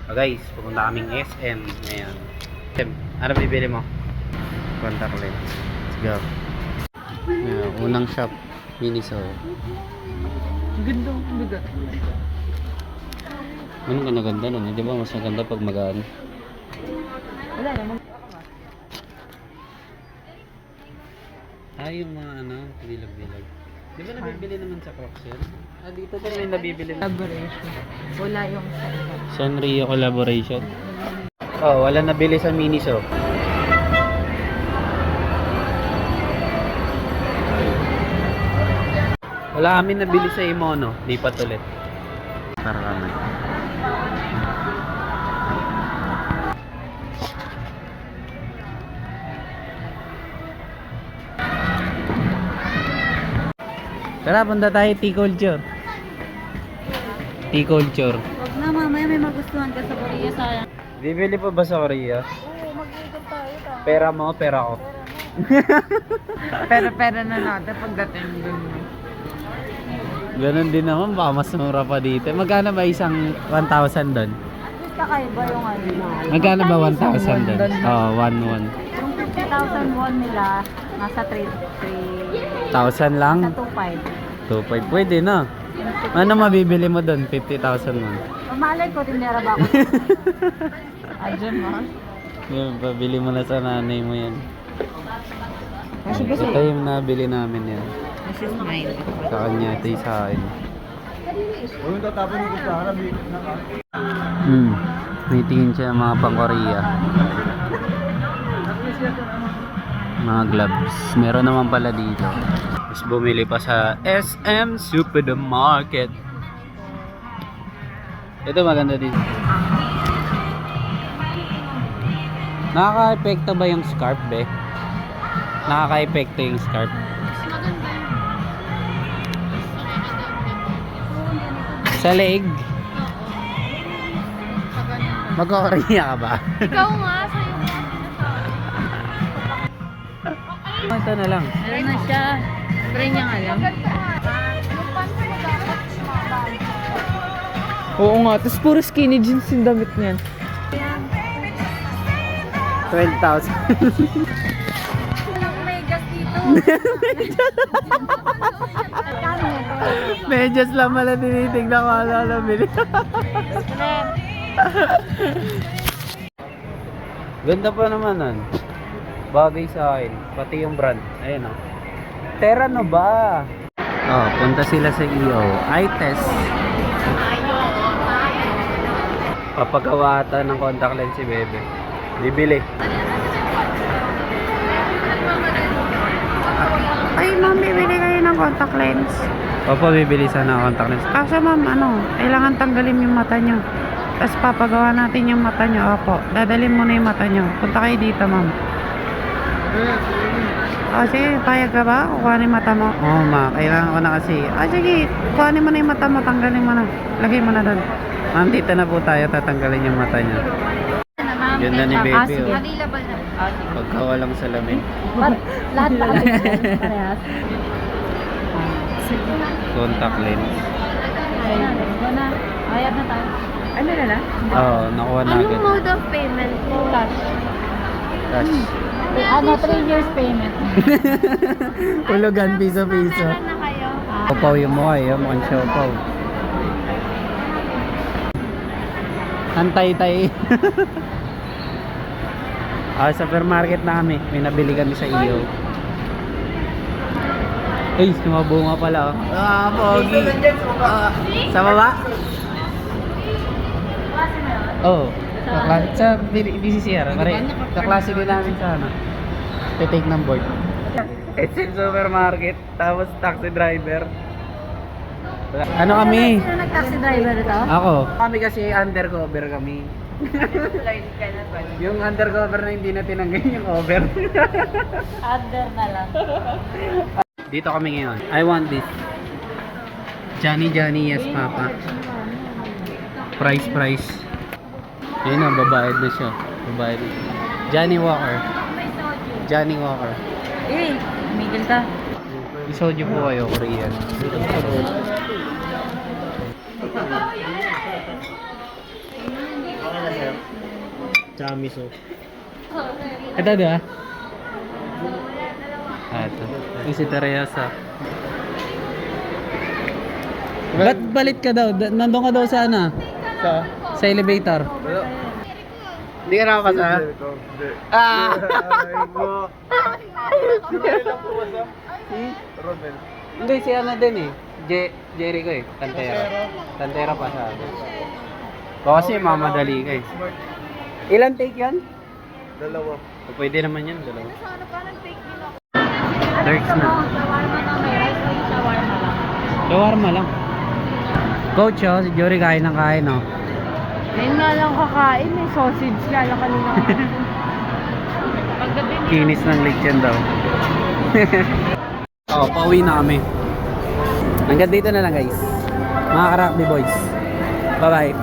Guys, pupunta kaming SM ngayon. SM, ano bibili mo? Contact lens. Let's go. Unang shop, Miniso. Ganda ang bigat. Ano ka naganda nun? Di ba mas maganda pag magaan? Wala naman. Yung mga ano, bilag-bilag. Di ba nabibili naman sa Crocs yun? Dito din may nabibili na. Collaboration. Wala yung sa iba. Sanrio collaboration. Oh, wala nabili sa Miniso. Wala kami nabili sa Imono. Lipat ulit. Para kami. Tara, punta tayo T-Culture. T-Culture. Huwag na, mamaya may magustuhan ka sa Korea, sayang. Bibili pa ba sa Korea? Oo, mag-iikot tayo. Pera mo, pera ko. Pera na natin pagdating dun. Ganon din naman, baka mas mura pa dito. Magkano ba isang 1,000 doon? Kakaiba yung ano. Magkano ba 1,000 doon? Oo, 1,1. Yung 50,000 won nila, nasa 1,000 lang? Nasa 2.5. 2,500. Pwede na. Ano mabibili mo doon? 50,000 mo. Malay ko, tindera ba ako? Adyan mo. Yan, pabili mo na sa nanay mo yan. Kasi Ito yung nabili namin yan. this is mine. Sa kanya, ito yung sa akin. May tingin siya ng mga pang-Korea. Mga gloves. Meron naman pala dito. Tapos bumili pa sa SM Supermarket. Ito maganda dito. Nakaka-epekto ba yung scarf, be? Nakaka-epekto yung scarf. Sa leeg? Mag-Korea ka ba? Ikaw nga, sa'yo. Ito na lang. Meron na siya. Try niya nga lang. Oo nga, tapos puro skinny jeans yung damit niyan. 12,000. Walang megas dito. Medyas lang pala tinitignan ko ano nabili. Ganda pa naman nun. Bagay sa akin. Pati yung brand. Ayan o. Terano ba? Oh, punta sila sa EO. Eye test. Papagawa ata ng contact lens si Bebe. Bibili. Ay, ma'am, bibili kayo ng contact lens. Opo, bibili sana ng contact lens. Kaso, ma'am, kailangan tanggalin yung mata nyo. Tapos papagawa natin yung mata nyo. Opo, dadalhin mo na yung mata nyo. Punta kayo dito, ma'am. Sige, payag ka ba? Kukuhanin mata mo. Oo, ma, kailangan ko na kasi. Sige, kuhanin mo na yung mata mo. Tanggalin mo na. Lagay mo na doon. Ma'am, dito na po tayo. Tatanggalin yung mata nyo. Ganda ni baby. Sige. Oh. Available na. Pagka walang salamin. Lahat ba available? Parehas. Contact lens. Ayat na tayo. Ano na lang? Oo, nakuha na agad. mode of payment po? Cash. Cash. 3 years payment. Hulugan, piso-piso. na kayo? Siopaw yung mukha eh. Mukhang siopaw. Antay-tay. Supermarket na kami. May nabili kami sa iyo. Ay, sumabunga pala. Pogi. Sa baba? Oo. Sa BCCR. Sa klase din namin sa ano. Take ng board. SM Supermarket. Tapos taxi driver. Ano kami? Sino nag-taxi driver ito? Ako. Kami kasi undercover kami. Yung undercover na hindi na tinanggal yung over. Under na lang. Dito kami ngayon. I want this. Johnny, yes papa. Price. Ayun na, babayad na siya. Babayad na siya. Johnny Walker. Tumigil ka. Isoju po kayo, Korean. Tsaka miso. Ito di ba? Ito. Yung si Teresa. Ba't balit ka daw? Nandun ka daw sa ano? Sa elevator. Hindi ka nakapasa? Ah! Rodel. Hindi, si ano din eh. Jericho eh. Tantera. Tantera pa sa akin. Kasi mamadali ka eh. Ilan take yan? Dalawa. O, pwede naman yan, dalawa. Ano pa nag-take din ako? Turks na. Shawarma na may rice o yung shawarma lang? Shawarma lang. Coach, oh, si Jory kain ng kain, oh. Ngayon nga lang kakain eh. Sausage nga lang kanina. Paggabi niya. Kinis ng lechon daw. Oh, pauwi na kami. Hanggang dito na lang guys. Mga ka-rugby boys. Bye-bye.